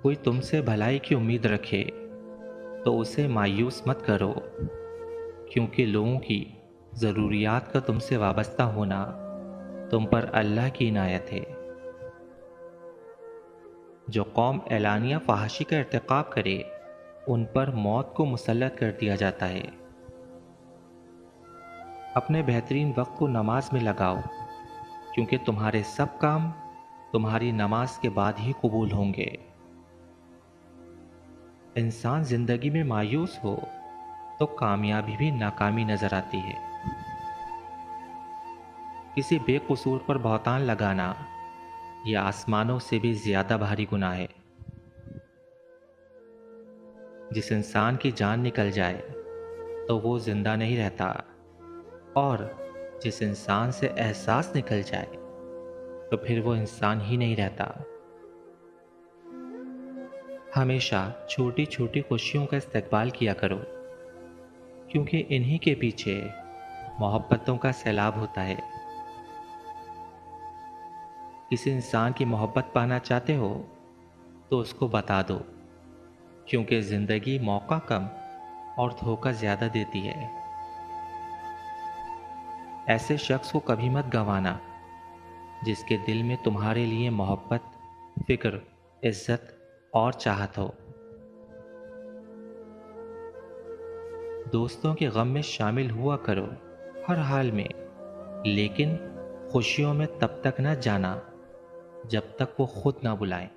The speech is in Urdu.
کوئی تم سے بھلائی کی امید رکھے تو اسے مایوس مت کرو، کیونکہ لوگوں کی ضروریات کا تم سے وابستہ ہونا تم پر اللہ کی عنایت ہے۔ جو قوم اعلانیہ فحاشی کا ارتکاب کرے ان پر موت کو مسلط کر دیا جاتا ہے۔ اپنے بہترین وقت کو نماز میں لگاؤ، کیونکہ تمہارے سب کام تمہاری نماز کے بعد ہی قبول ہوں گے۔ انسان زندگی میں مایوس ہو تو کامیابی بھی ناکامی نظر آتی ہے۔ کسی بے قصور پر بہتان لگانا یہ آسمانوں سے بھی زیادہ بھاری گناہ ہے۔ جس انسان کی جان نکل جائے تو وہ زندہ نہیں رہتا، اور جس انسان سے احساس نکل جائے تو پھر وہ انسان ہی نہیں رہتا۔ ہمیشہ چھوٹی چھوٹی خوشیوں کا استقبال کیا کرو، کیونکہ انہی کے پیچھے محبتوں کا سیلاب ہوتا ہے۔ کسی انسان کی محبت پانا چاہتے ہو تو اس کو بتا دو، کیونکہ زندگی موقع کم اور دھوکہ زیادہ دیتی ہے۔ ایسے شخص کو کبھی مت گنوانا جس کے دل میں تمہارے لیے محبت، فکر، عزت اور چاہت ہو۔ دوستوں کے غم میں شامل ہوا کرو ہر حال میں، لیکن خوشیوں میں تب تک نہ جانا جب تک وہ خود نہ بلائیں۔